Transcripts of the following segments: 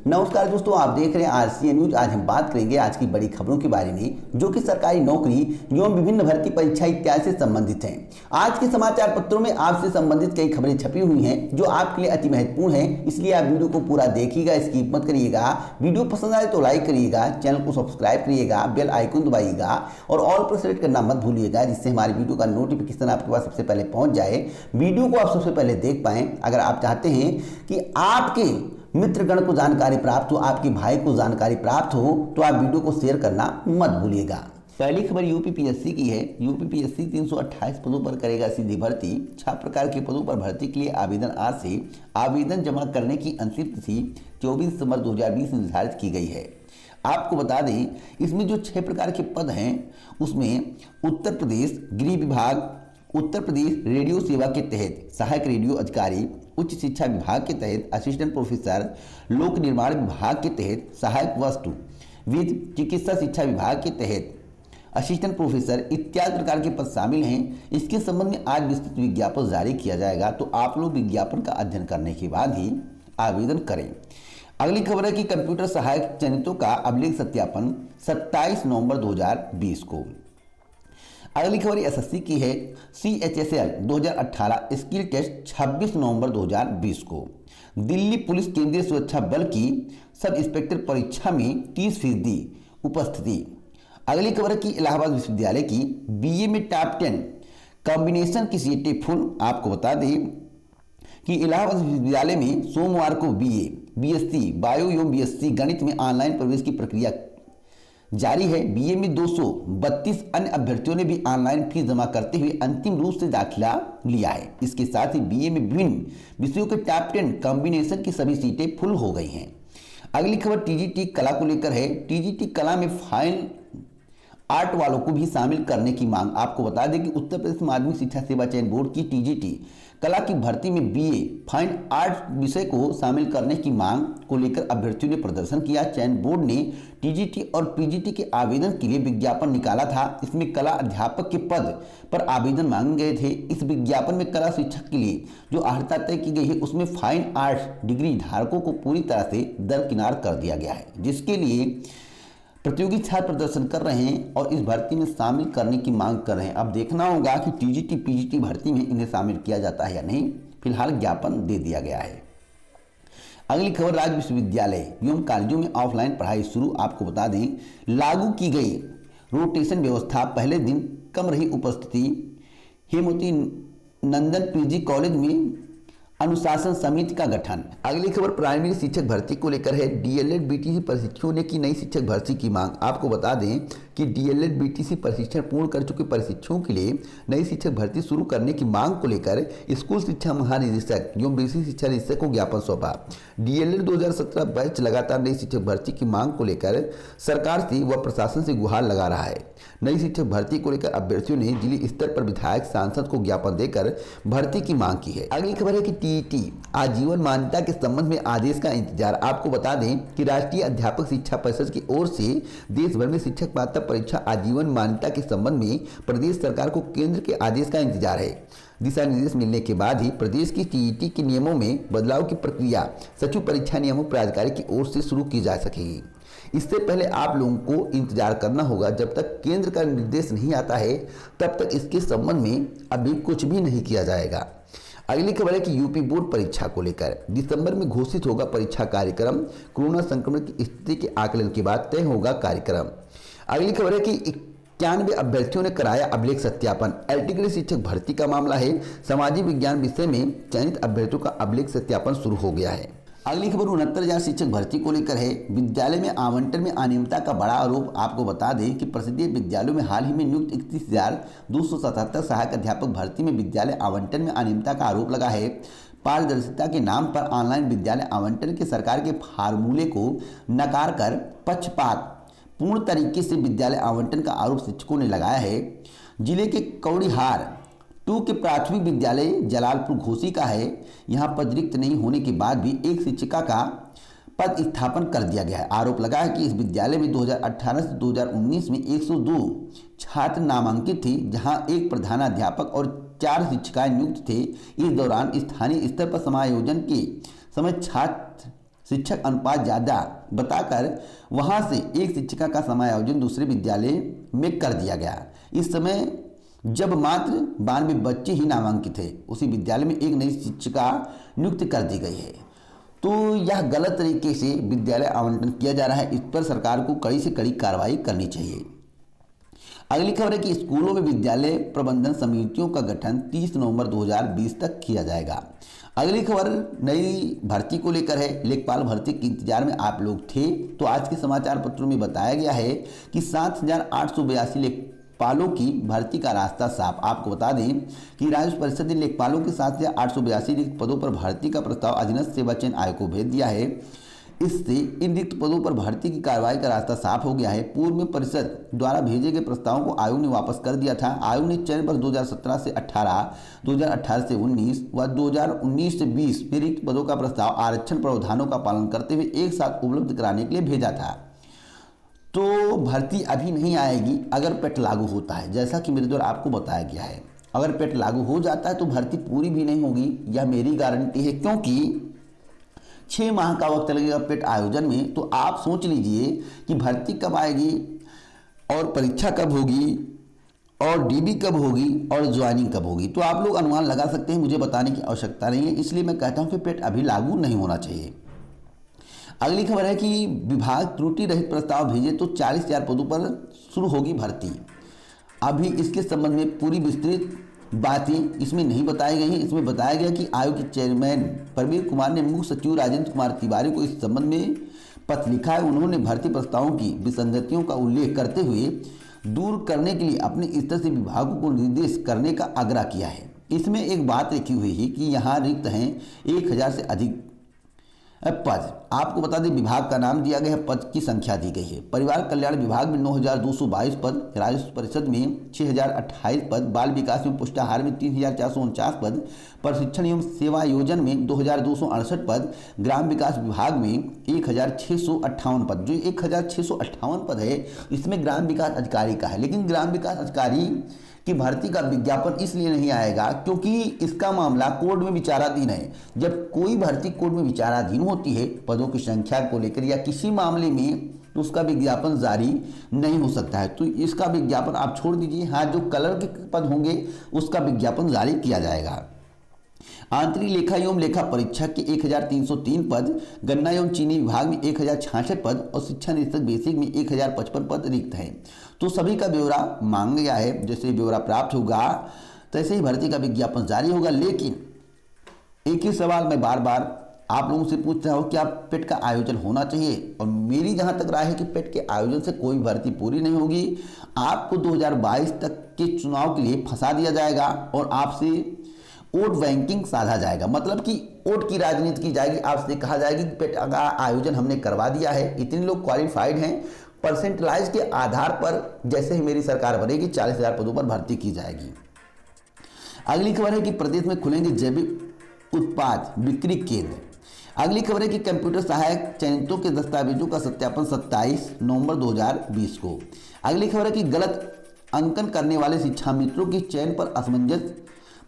नमस्कार दोस्तों, आप देख रहे हैं आरसीए न्यूज। आज हम बात करेंगे आज की बड़ी खबरों के बारे में जो कि सरकारी नौकरी एवं विभिन्न भर्ती परीक्षा इत्यादि से संबंधित हैं। आज के समाचार पत्रों में आपसे संबंधित कई खबरें छपी हुई हैं जो आपके लिए अति महत्वपूर्ण है, इसलिए आप वीडियो को पूरा देखिएगा, स्किप मत करिएगा। वीडियो पसंद आए तो लाइक करिएगा, चैनल को सब्सक्राइब करिएगा, बेल आइकन दबाइएगा और ऑल पर सेलेक्ट करना मत भूलिएगा, जिससे हमारी वीडियो का नोटिफिकेशन आपके पास सबसे पहले पहुंच जाए, वीडियो को आप सबसे पहले देख पाएं। अगर आप चाहते हैं कि आपके मित्रगण को जानकारी प्राप्त हो, आपके भाई को जानकारी प्राप्त हो, तो आप वीडियो को शेयर करना मत भूलिएगा। पहली खबर यूपीपीएससी की है। यूपीपीएससी 328 पदों पर करेगा सीधी भर्ती। 6 प्रकार के पदों पर भर्ती के लिए आवेदन आज से। आवेदन जमा करने की अंतिम तिथि 24 दिसंबर 2020 निर्धारित की गई है। आपको बता दें, इसमें जो 6 प्रकार के पद हैं उसमें उत्तर प्रदेश गृह विभाग, उत्तर प्रदेश रेडियो सेवा के तहत सहायक रेडियो अधिकारी, उच्च शिक्षा विभाग के तहत असिस्टेंट प्रोफेसर, लोक निर्माण विभाग के तहत सहायक वस्तु विद, चिकित्सा शिक्षा विभाग के तहत असिस्टेंट प्रोफेसर इत्यादि प्रकार के पद शामिल हैं। इसके संबंध में आज विस्तृत विज्ञापन जारी किया जाएगा, तो आप लोग विज्ञापन का अध्ययन करने के बाद ही आवेदन करें। अगली खबर है कि कंप्यूटर सहायक चयनितों का अभिलेख सत्यापन 27 नवंबर 2020 को। अगली खबर एसएससी की है। CHSL 2018 स्किल टेस्ट 26 नवंबर 2020 को। दिल्ली पुलिस केंद्रीय सुरक्षा बल की सब इंस्पेक्टर परीक्षा में 30% उपस्थिति। अगली खबर है कि इलाहाबाद विश्वविद्यालय की बीए में टॉप 10 कॉम्बिनेशन की सीटें फुल। आपको बता दें कि इलाहाबाद विश्वविद्यालय में सोमवार को बीए, बीएससी बायो एवं बीएससी गणित में ऑनलाइन प्रवेश की प्रक्रिया जारी है। बीए में 232 अन्य अभ्यर्थियों ने भी ऑनलाइन फीस जमा करते हुए अंतिम रूप से दाखिला लिया है। इसके साथ ही बीए में विभिन्न विषयों के टॉप 10 कॉम्बिनेशन की सभी सीटें फुल हो गई हैं। अगली खबर टीजीटी कला को लेकर है। टीजीटी कला में फाइन आर्ट वालों को भी शामिल करने की मांग। आपको बता दें कि उत्तर प्रदेश माध्यमिक शिक्षा सेवा चयन बोर्ड की टीजीटी कला की भर्ती में बीए फाइन आर्ट विषय को शामिल करने की मांग को लेकर अभ्यर्थियों ने प्रदर्शन किया। चयन बोर्ड ने टीजीटी और पीजीटी के आवेदन के लिए विज्ञापन निकाला था। इसमें कला अध्यापक के पद पर आवेदन मांगे गए थे। इस विज्ञापन में कला शिक्षक के लिए जो अर्हता तय की गई है उसमें फाइन आर्ट डिग्री धारकों को पूरी तरह से दरकिनार कर दिया गया है, जिसके लिए प्रतियोगी छात्र प्रदर्शन कर रहे हैं और इस भर्ती में शामिल करने की मांग कर रहे हैं। अब देखना होगा कि टीजीटी पीजीटी भर्ती में इन्हें शामिल किया जाता है या नहीं। फिलहाल ज्ञापन दे दिया गया है। अगली खबर राज्य विश्वविद्यालय एवं कॉलेजों में ऑफलाइन पढ़ाई शुरू। आपको बता दें, लागू की गई रोटेशन व्यवस्था, पहले दिन कम रही उपस्थिति। हेमवती नंदन पीजी कॉलेज में अनुशासन समिति का गठन। अगली खबर प्राइमरी शिक्षक भर्ती को लेकर है। डीएलएड बीटीसी प्रशिक्षुओं ने की नई शिक्षक भर्ती की मांग। आपको बता दें कि डीएलएड बीटीसी प्रशिक्षण पूर्ण कर चुके प्रशिक्षुओं के लिए नई शिक्षक भर्ती शुरू करने की मांग को लेकर स्कूल शिक्षा महानिदेशक एवं बेसिक शिक्षा निदेशक को ज्ञापन सौंपा। डीएलएड 2017 बैच लगातार नई शिक्षक भर्ती की मांग को लेकर सरकार से व प्रशासन से गुहार लगा रहा है। नई शिक्षक भर्ती को लेकर अभ्यर्थियों ने जिला स्तर पर विधायक सांसद को ज्ञापन देकर भर्ती की मांग की है। अगली खबर है कि टीईटी आजीवन मान्यता के संबंध में आदेश का इंतजार। आपको बता दें कि राष्ट्रीय अध्यापक शिक्षा परिषद की ओर से देश भर में शिक्षक पात्रता परीक्षा आजीवन मान्यता के संबंध में प्रदेश सरकार को केंद्र के आदेश का इंतजार है। दिशा निर्देश मिलने के बाद ही प्रदेश की टीईटी के नियमों में बदलाव की प्रक्रिया सचिव परीक्षा नियमों प्राधिकारी की ओर से शुरू की जा सकेगी। इससे पहले आप लोगों को इंतजार करना होगा। जब तक केंद्र का निर्देश नहीं आता है तब तक इसके संबंध में अभी कुछ भी नहीं किया जाएगा। अगली खबर है कि यूपी बोर्ड परीक्षा को लेकर दिसंबर में घोषित होगा परीक्षा कार्यक्रम। कोरोना संक्रमण की स्थिति के आकलन के बाद तय होगा कार्यक्रम। अगली खबर है कि 91 अभ्यर्थियों ने कराया अभिलेख सत्यापन। एलटी शिक्षक भर्ती का मामला है। सामाजिक विज्ञान विषय में चयनित अभ्यर्थियों का अभिलेख सत्यापन शुरू हो गया है। अगली खबर 69,000 शिक्षक भर्ती को लेकर है। विद्यालय में आवंटन में अनियमितता का बड़ा आरोप। आपको बता दें कि परिषदीय विद्यालयों में हाल ही में नियुक्त 31,277 सहायक अध्यापक भर्ती में विद्यालय आवंटन में अनियमितता का आरोप लगा है। पारदर्शिता के नाम पर ऑनलाइन विद्यालय आवंटन के सरकार के फार्मूले को नकार कर पक्षपात पूर्ण तरीके से विद्यालय आवंटन का आरोप शिक्षकों ने लगाया है। जिले के कौड़ीहार 2 के प्राथमिक विद्यालय जलालपुर घोसी का है। यहाँ पद रिक्त नहीं होने के बाद भी एक शिक्षिका का पद स्थापन कर दिया गया है। आरोप लगा है कि इस विद्यालय में 2018 से 2019 में 102 छात्र नामांकित थे, जहां एक प्रधानाध्यापक और 4 शिक्षिकाएं नियुक्त थे। इस दौरान स्थानीय स्तर पर समायोजन के समय छात्र शिक्षक अनुपात ज़्यादा बताकर वहां से एक शिक्षिका का समायोजन दूसरे विद्यालय में कर दिया गया। इस समय जब मात्र 92 बच्चे ही नामांकित थे, उसी विद्यालय में एक नई शिक्षिका नियुक्त कर दी गई है। तो यह गलत तरीके से विद्यालय आवंटन किया जा रहा है। इस पर सरकार को कड़ी से कड़ी कार्रवाई करनी चाहिए। अगली खबर है कि स्कूलों में विद्यालय प्रबंधन समितियों का गठन 30 नवंबर 2020 तक किया जाएगा। अगली खबर नई भर्ती को लेकर है। लेखपाल भर्ती के इंतजार में आप लोग थे, तो आज के समाचार पत्रों में बताया गया है कि 7,882 लेखपालों की भर्ती का रास्ता साफ। आपको बता दें कि राज्य परिषद ने लेखपालों के 7,882 रिक्त पदों पर भर्ती का प्रस्ताव अधीनस्थ सेवा चयन आयोग को भेज दिया है। इससे इन रिक्त पदों पर भर्ती की कार्रवाई का रास्ता साफ हो गया है। पूर्व में परिषद द्वारा भेजे गए प्रस्तावों को आयोग ने वापस कर दिया था। आयोग ने चयन वर्ष 2017 से 18, 2018 से 19 व 2019 से 20 में रिक्त पदों का प्रस्ताव आरक्षण प्रावधानों का पालन करते हुए एक साथ उपलब्ध कराने के लिए भेजा था। तो भर्ती अभी नहीं आएगी अगर पेट लागू होता है, जैसा कि मेरे द्वारा आपको बताया गया है। अगर पेट लागू हो जाता है तो भर्ती पूरी भी नहीं होगी, यह मेरी गारंटी है, क्योंकि 6 माह का वक्त लगेगा पेट आयोजन में। तो आप सोच लीजिए कि भर्ती कब आएगी और परीक्षा कब होगी और डीबी कब होगी और ज्वाइनिंग कब होगी। तो आप लोग अनुमान लगा सकते हैं, मुझे बताने की आवश्यकता नहीं है। इसलिए मैं कहता हूं कि पेट अभी लागू नहीं होना चाहिए। अगली खबर है कि विभाग त्रुटि रहित प्रस्ताव भेजे तो 40,000 पदों पर शुरू होगी भर्ती। अभी इसके संबंध में पूरी विस्तृत बातें इसमें नहीं बताई गई हैं। इसमें बताया गया कि आयोग के चेयरमैन प्रवीण कुमार ने मुख्य सचिव राजेंद्र कुमार तिवारी को इस संबंध में पत्र लिखा है। उन्होंने भर्ती प्रस्तावों की विसंगतियों का उल्लेख करते हुए दूर करने के लिए अपने स्तर से विभागों को निर्देश करने का आग्रह किया है। इसमें एक बात लिखी हुई है कि यहाँ रिक्त हैं 1,000 से अधिक पद। आपको बता दें विभाग का नाम दिया गया है, पद की संख्या दी गई है। परिवार कल्याण विभाग में 9,222 पद, राजस्व परिषद में 6,028 पद, बाल विकास में पुष्टाहार में 3,449 पद, प्रशिक्षण एवं सेवा योजन में 2,268 पद, ग्राम विकास विभाग में 1,658 पद। जो 1,658 पद है इसमें ग्राम विकास अधिकारी का है, लेकिन ग्राम विकास अधिकारी कि भर्ती का विज्ञापन इसलिए नहीं आएगा क्योंकि इसका मामला कोर्ट में विचाराधीन है। जब कोई भर्ती कोर्ट में विचाराधीन होती है पदों की संख्या को लेकर या किसी मामले में, तो उसका विज्ञापन जारी नहीं हो सकता है। तो इसका विज्ञापन आप छोड़ दीजिए। हाँ, जो कलर के पद होंगे उसका विज्ञापन जारी किया जाएगा। आंतरिक लेखा एवं लेखा परीक्षक के 1,303 पद, गन्ना एवं चीनी विभाग में 1,066 पद और शिक्षा निरीक्षक बेसिक में 1,055 पद रिक्त हैं। तो सभी का ब्यौरा मांगा गया है। जैसे ब्यौरा प्राप्त होगा तैसे ही भर्ती का विज्ञापन जारी होगा। लेकिन एक ही सवाल मैं बार बार आप लोगों से पूछ रहा हूँ, क्या पेट का आयोजन होना चाहिए? और मेरी जहाँ तक राय है कि पेट के आयोजन से कोई भर्ती पूरी नहीं होगी। आपको 2022 तक के चुनाव के लिए फंसा दिया जाएगा और आपसे वोट बैंकिंग साधा जाएगा। मतलब कि वोट की राजनीति की जाएगी। आपसे कहा जाएगा कि पेट का आयोजन हमने करवा दिया है, इतने लोग क्वालिफाइड हैं, परसेंटेज के आधार पर जैसे ही मेरी सरकार बनेगी 40,000 पदों पर भर्ती की जाएगी। अगली खबर है कि प्रदेश में खुलेंगे जैविक उत्पाद बिक्री केंद्र। अगली खबर है कि कंप्यूटर सहायक चयनितों के दस्तावेजों का सत्यापन 27 नवंबर 2020 को। अगली खबर है कि गलत अंकन करने वाले शिक्षा मित्रों के चयन पर असमंजस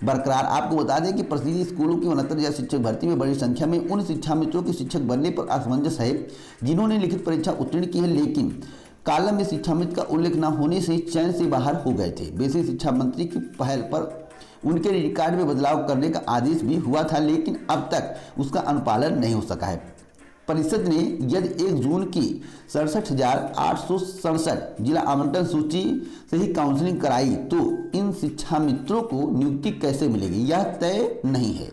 बरकरार। आपको बता दें कि प्रसिद्ध स्कूलों की 69,000 शिक्षक भर्ती में बड़ी संख्या में उन शिक्षा मित्रों के शिक्षक बनने पर असमंजस है जिन्होंने लिखित परीक्षा उत्तीर्ण की है, लेकिन कॉलम में शिक्षा मित्र का उल्लेख न होने से चयन से बाहर हो गए थे। बेसिक शिक्षा मंत्री की पहल पर उनके रिकॉर्ड में बदलाव करने का आदेश भी हुआ था, लेकिन अब तक उसका अनुपालन नहीं हो सका है। परिषद ने यदि 1 जून की 67,867 जिला आवंटन सूची से ही काउंसलिंग कराई तो इन शिक्षा मित्रों को नियुक्ति कैसे मिलेगी, यह तय नहीं है।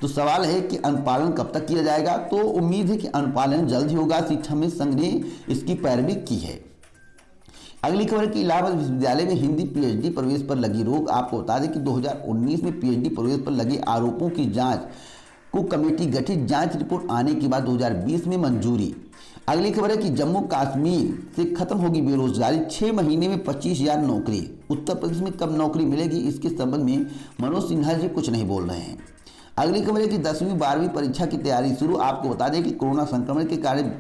तो सवाल है कि अनुपालन कब तक किया जाएगा? तो उम्मीद है कि अनुपालन जल्द ही होगा। शिक्षा मित्र संघ ने इसकी पैरवी की है। अगली खबर की इलाहाबाद विश्वविद्यालय में हिंदी पीएचडी प्रवेश पर लगी रोक। आपको बता दें कि 2019 में पीएचडी प्रवेश पर लगे आरोपों की जांच को कमेटी गठित, जांच रिपोर्ट आने के बाद 2020 में मंजूरी। अगली खबर है कि जम्मू कश्मीर से खत्म होगी बेरोजगारी, 6 महीने में 25,000 नौकरी। उत्तर प्रदेश में कब नौकरी मिलेगी इसके संबंध में मनोज सिन्हा जी कुछ नहीं बोल रहे हैं। अगली खबर है कि 10वीं 12वीं परीक्षा की तैयारी शुरू। आपको बता दें कि कोरोना संक्रमण के कारण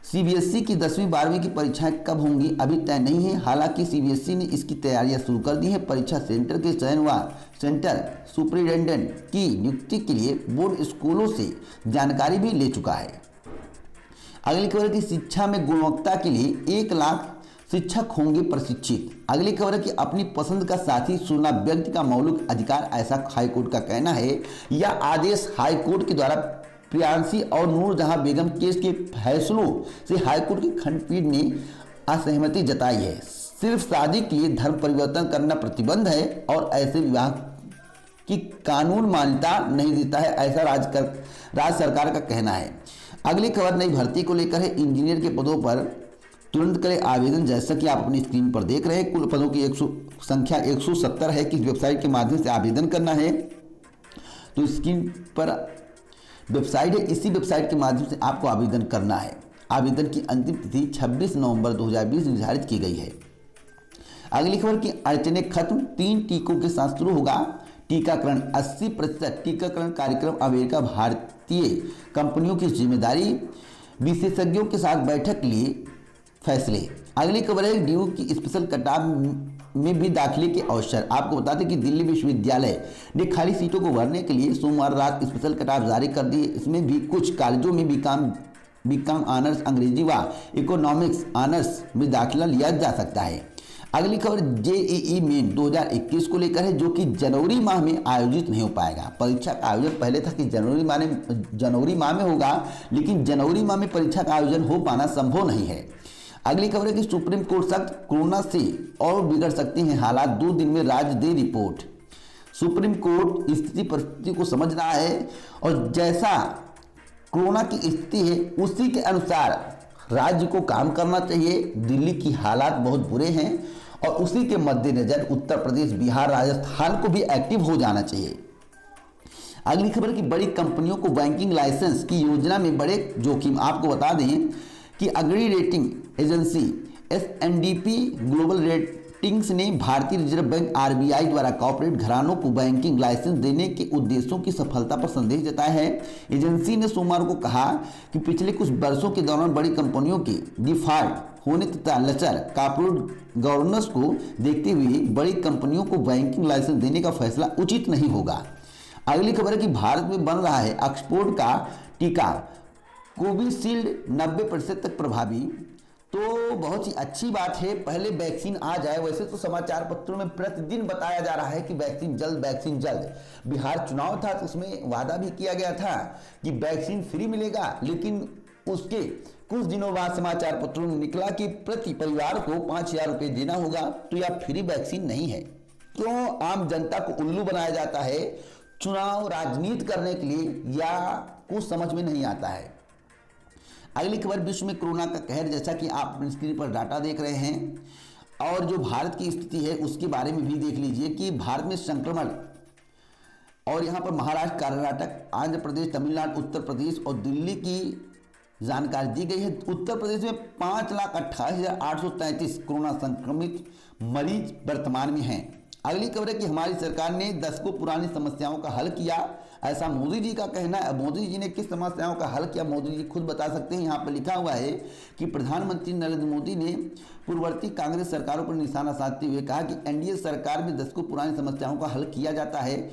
सीबीएसई की 10वीं 12वीं की परीक्षाएं कब होंगी अभी तय नहीं है। हालांकि सीबीएसई ने इसकी तैयारियां शुरू कर दी हैं। परीक्षा सेंटर के चयन व सेंटर सुपरिटेंडेंट की नियुक्ति के लिए बोर्ड स्कूलों से जानकारी भी ले चुका है। अगली खबर है कि शिक्षा में गुणवत्ता के लिए 1 लाख शिक्षक होंगे प्रशिक्षित। अगली खबर है कि अपनी पसंद का साथी चुनना व्यक्ति का मौलिक अधिकार, ऐसा हाईकोर्ट का कहना है। यह आदेश हाईकोर्ट के द्वारा प्रियांशी और नूरजहां बेगम केस के फैसलों से हाईकोर्ट की खंडपीठ ने असहमति जताई है। सिर्फ शादी के लिए धर्म परिवर्तन करना प्रतिबंध है और ऐसे विवाह की कानून मान्यता नहीं देता है, ऐसा राज्य सरकार का कहना है। अगली खबर नई भर्ती को लेकर है। इंजीनियर के पदों पर तुरंत करें आवेदन। जैसा कि आप अपनी स्क्रीन पर देख रहे हैं, कुल पदों की संख्या 170 है। किस वेबसाइट के माध्यम से आवेदन करना है, तो स्क्रीन पर वेबसाइट है, इसी वेबसाइट के माध्यम से आपको आवेदन करना है। आवेदन की अंतिम तिथि 26 नवंबर 2020 निर्धारित की गई है। अगली खबर की अड़चनें खत्म, 3 टीकों के साथ शुरू होगा टीकाकरण। 80% टीकाकरण कार्यक्रम अमेरिका भारतीय कंपनियों की जिम्मेदारी, विशेषज्ञों के साथ बैठक के लिए फैसले। अगली खबर है ड्यू की स्पेशल कटाव में भी दाखिले के अवसर। आपको बता दें कि दिल्ली विश्वविद्यालय ने खाली सीटों को भरने के लिए सोमवार रात स्पेशल कटाव जारी कर दी है। इसमें भी कुछ कॉलेजों में बीकॉम ऑनर्स अंग्रेजी व इकोनॉमिक्स ऑनर्स में दाखिला लिया जा सकता है। अगली खबर जेईई मेन 2021 को लेकर है, जो कि जनवरी माह में आयोजित नहीं हो पाएगा। परीक्षा का आयोजन पहले था कि जनवरी माह में होगा, लेकिन जनवरी माह में परीक्षा का आयोजन हो पाना संभव नहीं है। अगली खबर है कि सुप्रीम कोर्ट सख्त, कोरोना से और बिगड़ सकते हैं हालात, 2 दिन में राज्य दे रिपोर्ट। सुप्रीम कोर्ट स्थिति परिस्थिति को समझ रहा है और जैसा कोरोना की स्थिति है उसी के अनुसार राज्य को काम करना चाहिए। दिल्ली की हालात बहुत बुरे हैं और उसी के मद्देनजर उत्तर प्रदेश, बिहार, राजस्थान को भी एक्टिव हो जाना चाहिए। अगली खबर की बड़ी कंपनियों को बैंकिंग लाइसेंस की योजना में बड़े जोखिम। आपको बता दें कि अग्रणी rating agency S&P global ratings ने भारतीय रिजर्व बैंक RBI द्वारा कॉर्पोरेट घरानों को बैंकिंग लाइसेंस देने के उद्देश्यों की सफलता पर संदेह जताया है। एजेंसी ने सोमवार को कहा कि पिछले कुछ वर्षों के दौरान बड़ी कंपनियों के डिफॉल्ट होने तथा लचर कॉर्पोरेट गवर्नेंस को देखते हुए बड़ी कंपनियों को बैंकिंग लाइसेंस देने का फैसला उचित नहीं होगा। अगली खबर है कि भारत में बन रहा है ऑक्सफोर्ड का टीका, कोविशील्ड 90% तक प्रभावी। तो बहुत ही अच्छी बात है, पहले वैक्सीन आ जाए। वैसे तो समाचार पत्रों में प्रतिदिन बताया जा रहा है कि वैक्सीन जल्द। बिहार चुनाव था तो उसमें वादा भी किया गया था कि वैक्सीन फ्री मिलेगा, लेकिन उसके कुछ दिनों बाद समाचार पत्रों में निकला कि प्रति परिवार को 5,000 रुपये देना होगा। तो यह फ्री वैक्सीन नहीं है। क्यों आम जनता को उल्लू बनाया जाता है चुनाव राजनीति करने के लिए, या कुछ समझ में नहीं आता है। अगली खबर विश्व में कोरोना का कहर, जैसा कि आप अपनी स्क्रीन पर डाटा देख रहे हैं, और जो भारत की स्थिति है उसके बारे में भी देख लीजिए कि भारत में संक्रमण, और यहाँ पर महाराष्ट्र, कर्नाटक, आंध्र प्रदेश, तमिलनाडु, उत्तर प्रदेश और दिल्ली की जानकारी दी गई है। उत्तर प्रदेश में 5,28,833 कोरोना संक्रमित मरीज वर्तमान में हैं। अगली खबर है कि हमारी सरकार ने दशकों पुरानी समस्याओं का हल किया, ऐसा मोदी जी का कहना है। मोदी जी ने किस समस्याओं का हल किया मोदी जी खुद बता सकते हैं। यहाँ पर लिखा हुआ है कि प्रधानमंत्री नरेंद्र मोदी ने पूर्ववर्ती कांग्रेस सरकारों पर निशाना साधते हुए कहा कि एनडीए सरकार में दशकों पुरानी समस्याओं का हल किया जाता है,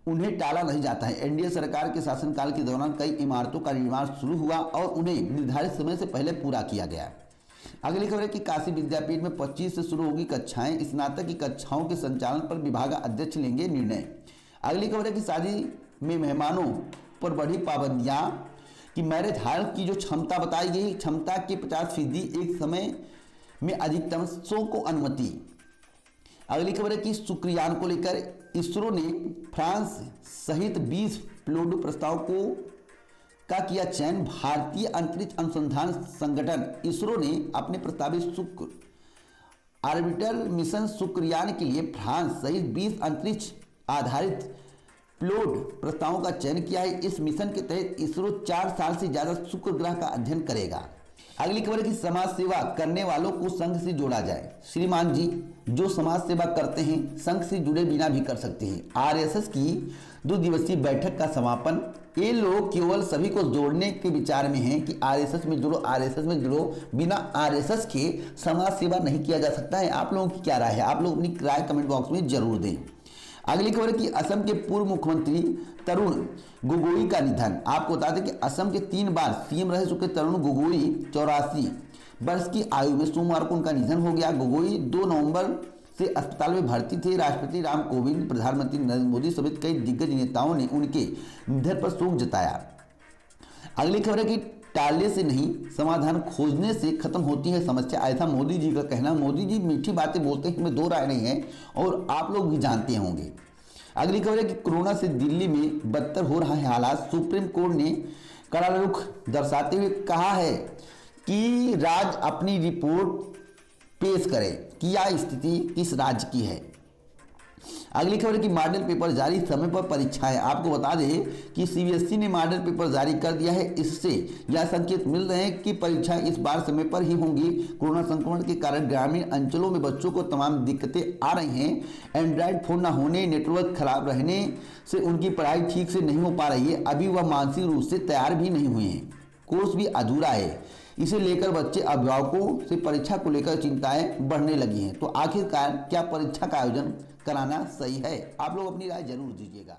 उन्हें टाला नहीं जाता है। एनडीए सरकार के शासनकाल के दौरान कई इमारतों का निर्माण शुरू हुआ और उन्हें निर्धारित समय से पहले पूरा किया गया। अगली खबर है कि काशी विद्यापीठ में 25 से शुरू होगी कक्षाएं, स्नातक की कक्षाओं के संचालन पर विभाग अध्यक्ष लेंगे निर्णय। अगली खबर है कि शादी में मेहमानों पर बढ़ी पाबंदियां, कि मैरिज हॉल की जो क्षमता बताई गई, क्षमता के 50% एक समय में अधिकतम 100 को अनुमति। अगली खबर है कि शुक्रयान को लेकर इसरो ने फ्रांस सहित 20 पेलोड प्रस्ताव का किया चयन। भारतीय अंतरिक्ष अनुसंधान संगठन इसरो ने अपने प्रस्तावित शुक्र ऑर्बिटर मिशन शुक्रयान के लिए फ्रांस सहित 20 अंतरिक्ष आधारित पेलोड प्रस्तावों का चयन किया है। इस मिशन के तहत इसरो 4 साल से ज्यादा शुक्र ग्रह का अध्ययन करेगा। अगली खबर है कि समाज सेवा करने वालों को संघ से जोड़ा जाए। श्रीमान जी जो समाज सेवा करते हैं संघ से जुड़े बिना भी कर सकते हैं। आरएसएस की 2 दिवसीय बैठक का समापन। ये लोग केवल सभी को जोड़ने के विचार में हैं कि आरएसएस में जुड़ो, आरएसएस में जुड़ो। बिना आरएसएस के समाज सेवा नहीं किया जा सकता है। आप लोगों की क्या राय है? आप लोग अपनी राय कमेंट बॉक्स में जरूर दें। अगली खबर है कि असम के पूर्व मुख्यमंत्री तरुण गोगोई का निधन। आपको बता दें कि असम के 3 बार सीएम रह चुके तरुण गोगोई 84 वर्ष की आयु में सोमवार को उनका निधन हो गया। गोगोई 2 नवंबर से अस्पताल में भर्ती थे। राष्ट्रपति राम कोविंद, प्रधानमंत्री नरेंद्र मोदी समेत कई दिग्गज नेताओं ने उनके निधन पर शोक जताया। अगली खबर है कि टालने से नहीं, समाधान खोजने से खत्म होती है समस्या, ऐसा मोदी जी का कहना। मोदी जी मीठी बातें बोलते हैं, इसमें 2 राय नहीं है और आप लोग भी जानते होंगे। अगली खबर है कि कोरोना से दिल्ली में बदतर हो रहा है हालात। सुप्रीम कोर्ट ने कड़ा रुख दर्शाते हुए कहा है कि राज्य अपनी रिपोर्ट पेश करे कि यह स्थिति किस राज्य की है। अगली खबर है कि मॉडल पेपर जारी, समय पर परीक्षाएं। आपको बता दें कि सीबीएसई ने मॉडल पेपर जारी कर दिया है। इससे यह संकेत मिल रहे हैं कि परीक्षाएं इस बार समय पर ही होंगी। कोरोना संक्रमण के कारण ग्रामीण अंचलों में बच्चों को तमाम दिक्कतें आ रही हैं। एंड्रॉयड फोन न होने, नेटवर्क खराब रहने से उनकी पढ़ाई ठीक से नहीं हो पा रही है। अभी वह मानसिक रूप से तैयार भी नहीं हुए हैं। कोर्स भी अधूरा है। इसे लेकर बच्चे अभिभावकों से परीक्षा को लेकर चिंताएं बढ़ने लगी हैं। तो आखिरकार क्या परीक्षा का आयोजन कराना सही है? आप लोग अपनी राय जरूर दीजिएगा।